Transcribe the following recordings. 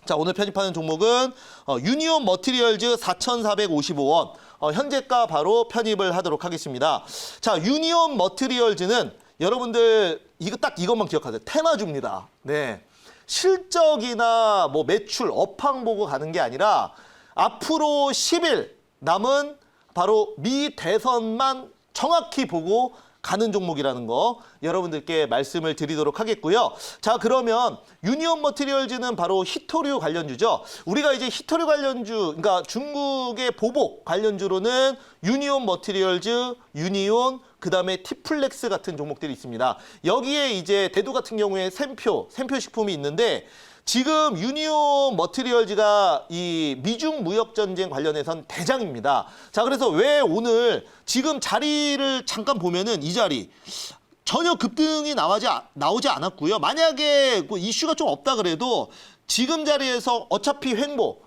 자, 오늘 편입하는 종목은 유니온 머티리얼즈 4,455원. 현재가 바로 편입을 하도록 하겠습니다. 자, 유니온 머티리얼즈는 여러분들 이것만 기억하세요. 테마주입니다. 네. 실적이나 뭐 매출, 업황 보고 가는 게 아니라 앞으로 10일 남은 바로 미 대선만 정확히 보고 가는 종목이라는 거 여러분들께 말씀을 드리도록 하겠고요. 자, 그러면 유니온 머티리얼즈는 바로 히토류 관련주죠. 우리가 이제 히토류 관련주, 그러니까 중국의 보복 관련주로는 유니온 머티리얼즈, 유니온, 그다음에 티플렉스 같은 종목들이 있습니다. 여기에 이제 대두 같은 경우에 샘표 식품이 있는데 지금 유니온 머티리얼즈가 이 미중 무역 전쟁 관련해선 대장입니다. 자, 그래서 왜 오늘 지금 자리를 잠깐 보면은 이 자리 전혀 급등이 나오지 않았고요. 만약에 그 이슈가 좀 없다 그래도 지금 자리에서 어차피 횡보,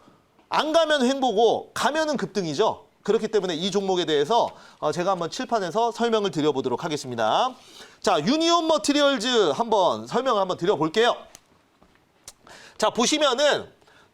안 가면 횡보고 가면은 급등이죠. 그렇기 때문에 이 종목에 대해서 제가 한번 칠판에서 설명을 드려보도록 하겠습니다. 자, 유니온 머티리얼즈 한번 설명을 한번 드려볼게요. 자, 보시면은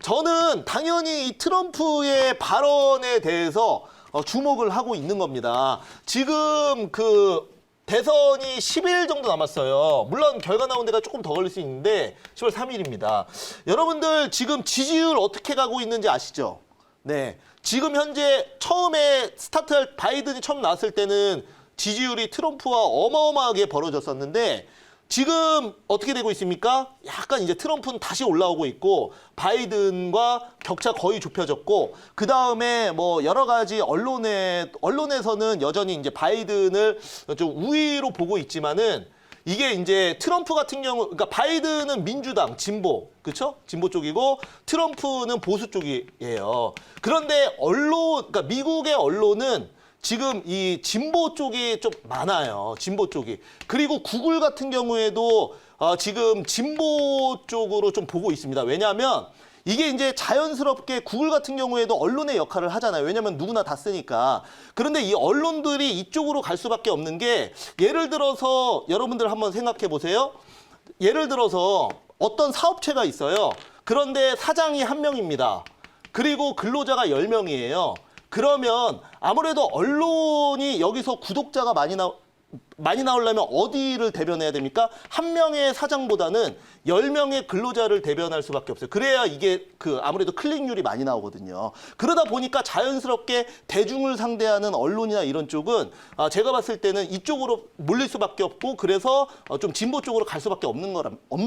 저는 당연히 이 트럼프의 발언에 대해서 주목을 하고 있는 겁니다. 지금 그 대선이 10일 정도 남았어요. 물론 결과 나온 데가 조금 더 걸릴 수 있는데 10월 3일입니다. 여러분들 지금 지지율 어떻게 가고 있는지 아시죠? 네. 지금 현재 처음에 스타트할 바이든이 처음 나왔을 때는 지지율이 트럼프와 어마어마하게 벌어졌었는데 지금 어떻게 되고 있습니까? 약간 이제 트럼프는 다시 올라오고 있고 바이든과 격차 거의 좁혀졌고 그 다음에 뭐 여러 가지 언론에서는 여전히 이제 바이든을 좀 우위로 보고 있지만은 이게 이제 트럼프 같은 경우, 그러니까 바이든은 민주당, 진보, 그렇죠? 진보 쪽이고 트럼프는 보수 쪽이에요. 그런데 그러니까 미국의 언론은 지금 이 진보 쪽이 좀 많아요. 진보 쪽이. 그리고 구글 같은 경우에도 지금 진보 쪽으로 좀 보고 있습니다. 왜냐하면 이게 이제 자연스럽게 구글 같은 경우에도 언론의 역할을 하잖아요. 왜냐하면 누구나 다 쓰니까. 그런데 이 언론들이 이쪽으로 갈 수밖에 없는 게 예를 들어서 여러분들 한번 생각해 보세요. 예를 들어서 어떤 사업체가 있어요. 그런데 사장이 1명입니다. 그리고 근로자가 10명이에요. 그러면 아무래도 언론이 여기서 구독자가 많이 나오려면 어디를 대변해야 됩니까? 1명의 사장보다는 10명의 근로자를 대변할 수밖에 없어요. 그래야 이게 아무래도 클릭률이 많이 나오거든요. 그러다 보니까 자연스럽게 대중을 상대하는 언론이나 이런 쪽은 제가 봤을 때는 이쪽으로 몰릴 수밖에 없고 그래서 좀 진보 쪽으로 갈 수밖에 없는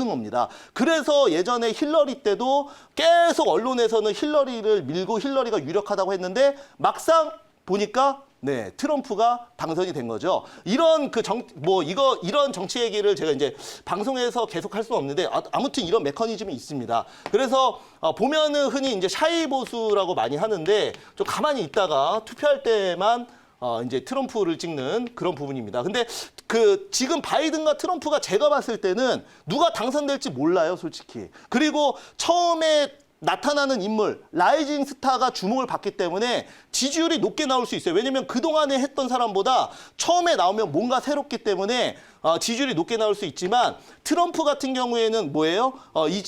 겁니다. 그래서 예전에 힐러리 때도 계속 언론에서는 힐러리를 밀고 힐러리가 유력하다고 했는데 막상 보니까 네, 트럼프가 당선이 된 거죠. 이런 이런 정치 얘기를 제가 이제 방송에서 계속 할 수는 없는데 아무튼 이런 메커니즘이 있습니다. 그래서 보면은 흔히 이제 샤이 보수라고 많이 하는데 좀 가만히 있다가 투표할 때만 이제 트럼프를 찍는 그런 부분입니다. 근데 지금 바이든과 트럼프가 제가 봤을 때는 누가 당선될지 몰라요, 솔직히. 그리고 처음에 나타나는 인물, 라이징 스타가 주목을 받기 때문에 지지율이 높게 나올 수 있어요. 왜냐면 그동안에 했던 사람보다 처음에 나오면 뭔가 새롭기 때문에 지지율이 높게 나올 수 있지만 트럼프 같은 경우에는 뭐예요?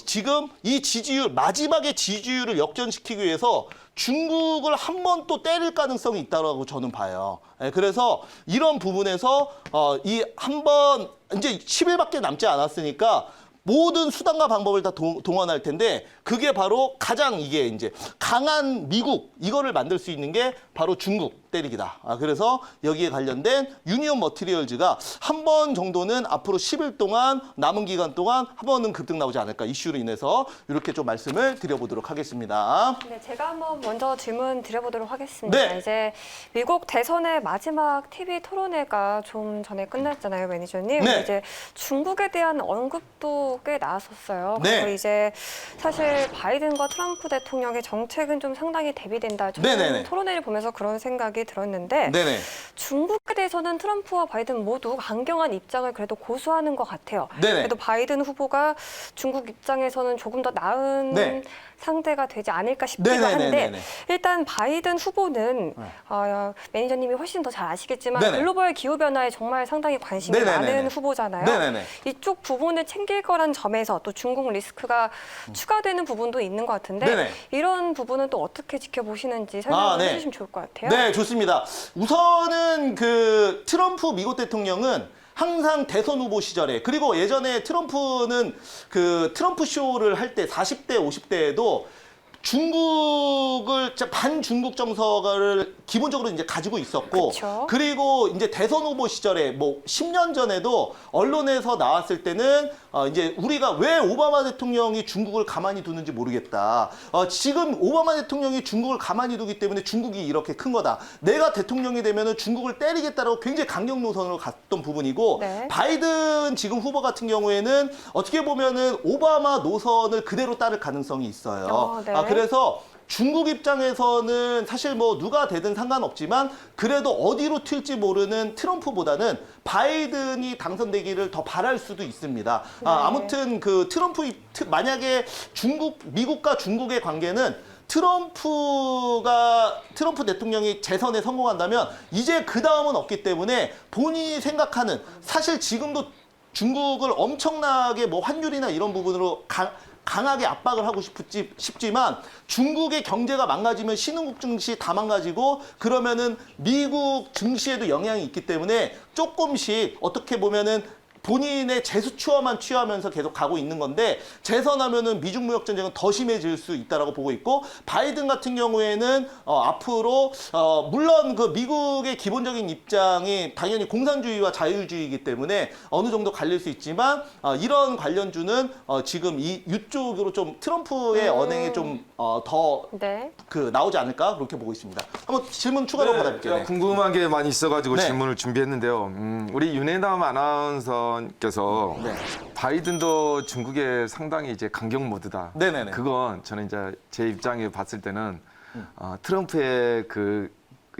지금 이 지지율, 마지막에 지지율을 역전시키기 위해서 중국을 한 번 또 때릴 가능성이 있다고 저는 봐요. 그래서 이런 부분에서 이 한 번 이제 10일밖에 남지 않았으니까 모든 수단과 방법을 다 동원할 텐데 그게 바로 가장 이게 이제 강한 미국 이거를 만들 수 있는 게 바로 중국 때리기다. 그래서 여기에 관련된 유니온 머티리얼즈가 한 번 정도는 앞으로 10일 동안 남은 기간 동안 한 번은 급등 나오지 않을까 이슈로 인해서 이렇게 좀 말씀을 드려보도록 하겠습니다. 네, 제가 한번 먼저 질문 드려보도록 하겠습니다. 네. 이제 미국 대선의 마지막 TV 토론회가 좀 전에 끝났잖아요, 매니저님. 네. 이제 중국에 대한 언급도 꽤 나왔었어요. 네. 그리고 이제 사실 바이든과 트럼프 대통령의 정책은 좀 상당히 대비된다. 저는 네네네. 토론회를 보면서 그런 생각이 들었는데 네네. 중국에 대해서는 트럼프와 바이든 모두 강경한 입장을 그래도 고수하는 것 같아요. 네네. 그래도 바이든 후보가 중국 입장에서는 조금 더 나은 네. 상대가 되지 않을까 싶기도 네네네네네. 한데 일단 바이든 후보는 매니저님이 훨씬 더 잘 아시겠지만 네네. 글로벌 기후변화에 정말 상당히 관심이 네네네네. 많은 후보잖아요. 네네네. 이쪽 부분을 챙길 거란 점에서 또 중국 리스크가 추가되는 부분도 있는 것 같은데 네네. 이런 부분은 또 어떻게 지켜보시는지 설명을 네. 해주시면 좋을 것 같아요. 네, 좋습니다. 우선은 그 트럼프 미국 대통령은 항상 대선 후보 시절에 그리고 예전에 트럼프는 그 트럼프 쇼를 할 때 40대, 50대에도 중국을 반중국 정서를 기본적으로 이제 가지고 있었고 그쵸. 그리고 이제 대선 후보 시절에 뭐 10년 전에도 언론에서 나왔을 때는 이제 우리가 왜 오바마 대통령이 중국을 가만히 두는지 모르겠다. 지금 오바마 대통령이 중국을 가만히 두기 때문에 중국이 이렇게 큰 거다. 내가 대통령이 되면은 중국을 때리겠다라고 굉장히 강경 노선으로 갔던 부분이고 네. 바이든 지금 후보 같은 경우에는 어떻게 보면은 오바마 노선을 그대로 따를 가능성이 있어요. 네. 그래서 중국 입장에서는 사실 뭐 누가 되든 상관없지만 그래도 어디로 튈지 모르는 트럼프보다는 바이든이 당선되기를 더 바랄 수도 있습니다. 네. 아무튼 그 만약에 미국과 중국의 관계는 트럼프 대통령이 재선에 성공한다면 이제 그 다음은 없기 때문에 본인이 생각하는 사실 지금도 중국을 엄청나게 뭐 환율이나 이런 부분으로 강하게 압박을 하고 싶지만 중국의 경제가 망가지면 신흥국 증시 다 망가지고 그러면은 미국 증시에도 영향이 있기 때문에 조금씩 어떻게 보면은 본인의 재수추어만 취하면서 계속 가고 있는 건데 재선하면은 미중 무역 전쟁은 더 심해질 수 있다라고 보고 있고 바이든 같은 경우에는 앞으로 물론 그 미국의 기본적인 입장이 당연히 공산주의와 자율주의이기 때문에 어느 정도 갈릴 수 있지만 이런 관련주는 지금 이쪽으로 좀 트럼프의 언행에 좀 더 네. 나오지 않을까 그렇게 보고 있습니다. 한번 질문 추가로 받아볼게요. 네. 궁금한 게 많이 있어가지고 네. 질문을 준비했는데요. 우리 윤혜남 아나운서께서 네. 바이든도 중국에 상당히 이제 강경 모드다. 네네네. 그건 저는 이제 제 입장에 봤을 때는 트럼프의 그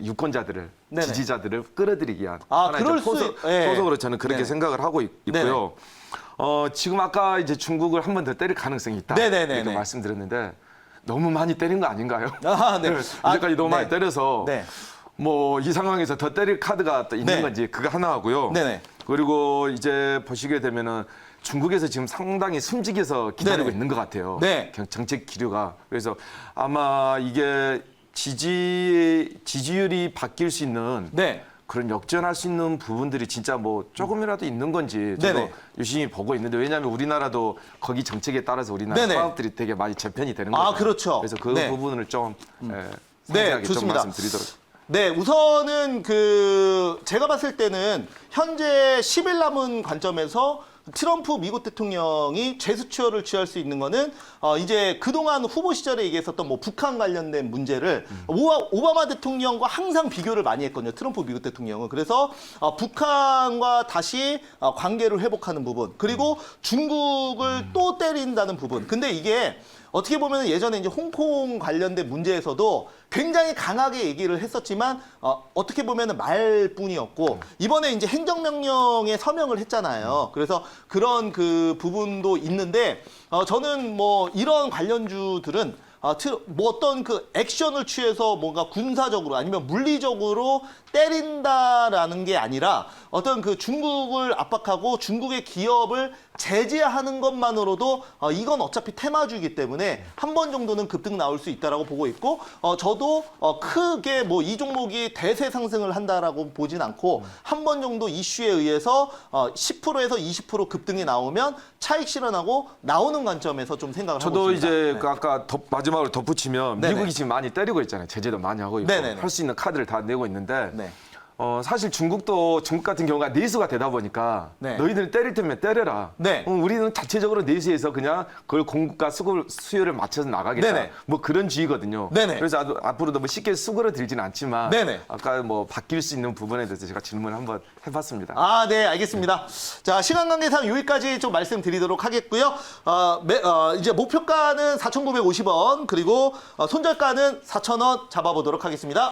유권자들을 네네. 지지자들을 끌어들이기 위한 그럴 소속으로 저는 그렇게 네네. 생각을 하고 있고요. 지금 아까 이제 중국을 한 번 더 때릴 가능성이 있다. 네네네네. 이렇게 말씀드렸는데 너무 많이 때린 거 아닌가요? 네. 이제까지 너무 많이 때려서 네. 뭐 이 상황에서 더 때릴 카드가 또 있는 네. 건지 그거 하나 하고요. 네네. 그리고 이제 보시게 되면은 중국에서 지금 상당히 숨지게서 기다리고 네네. 있는 것 같아요. 네. 정책 기류가. 그래서 아마 이게 지지율이 바뀔 수 있는 네. 그런 역전할 수 있는 부분들이 진짜 뭐 조금이라도 있는 건지 저도 네네. 유심히 보고 있는데 왜냐하면 우리나라도 거기 정책에 따라서 우리나라 네네. 사업들이 되게 많이 재편이 되는 거죠. 그렇죠. 그래서 그 네. 부분을 좀 네, 상세하게 좀 좋습니다. 말씀드리도록. 네, 우선은 제가 봤을 때는 현재 10일 남은 관점에서 트럼프 미국 대통령이 재수추어를 취할 수 있는 거는 이제 그동안 후보 시절에 얘기했었던 뭐 북한 관련된 문제를 오바마 대통령과 항상 비교를 많이 했거든요. 트럼프 미국 대통령은. 그래서 북한과 다시 관계를 회복하는 부분 그리고 중국을 또 때린다는 부분. 근데 이게 어떻게 보면 예전에 이제 홍콩 관련된 문제에서도 굉장히 강하게 얘기를 했었지만 어떻게 보면 말뿐이었고 이번에 이제 행정명령에 서명을 했잖아요. 그래서 그런 그 부분도 있는데 저는 뭐 이런 관련주들은 뭐 어떤 그 액션을 취해서 뭔가 군사적으로 아니면 물리적으로 때린다라는 게 아니라 어떤 그 중국을 압박하고 중국의 기업을 제재하는 것만으로도 이건 어차피 테마주이기 때문에 한 번 정도는 급등 나올 수 있다라고 보고 있고 저도 크게 뭐 이 종목이 대세 상승을 한다라고 보진 않고 한 번 정도 이슈에 의해서 10%에서 20% 급등이 나오면 차익 실현하고 나오는 관점에서 좀 생각을 하고 저도 있습니다. 이제 네. 그 아까 마지막으로 덧붙이면 네네. 미국이 지금 많이 때리고 있잖아요. 제재도 많이 하고 있고 네네네. 할 수 있는 카드를 다 내고 있는데 네. 사실 중국 같은 경우가 내수가 되다 보니까 네. 너희들 때릴 테면 때려라. 네. 우리는 자체적으로 내수에서 그냥 그걸 공급과 수요를 맞춰서 나가겠다. 네네. 뭐 그런 주의거든요. 네네. 그래서 앞으로도 뭐 쉽게 수그러들지는 않지만 네네. 아까 뭐 바뀔 수 있는 부분에 대해서 제가 질문을 한번 해봤습니다. 네, 알겠습니다. 자, 시간 관계상 여기까지 좀 말씀드리도록 하겠고요. 이제 목표가는 4,950원, 그리고 손절가는 4,000원 잡아보도록 하겠습니다.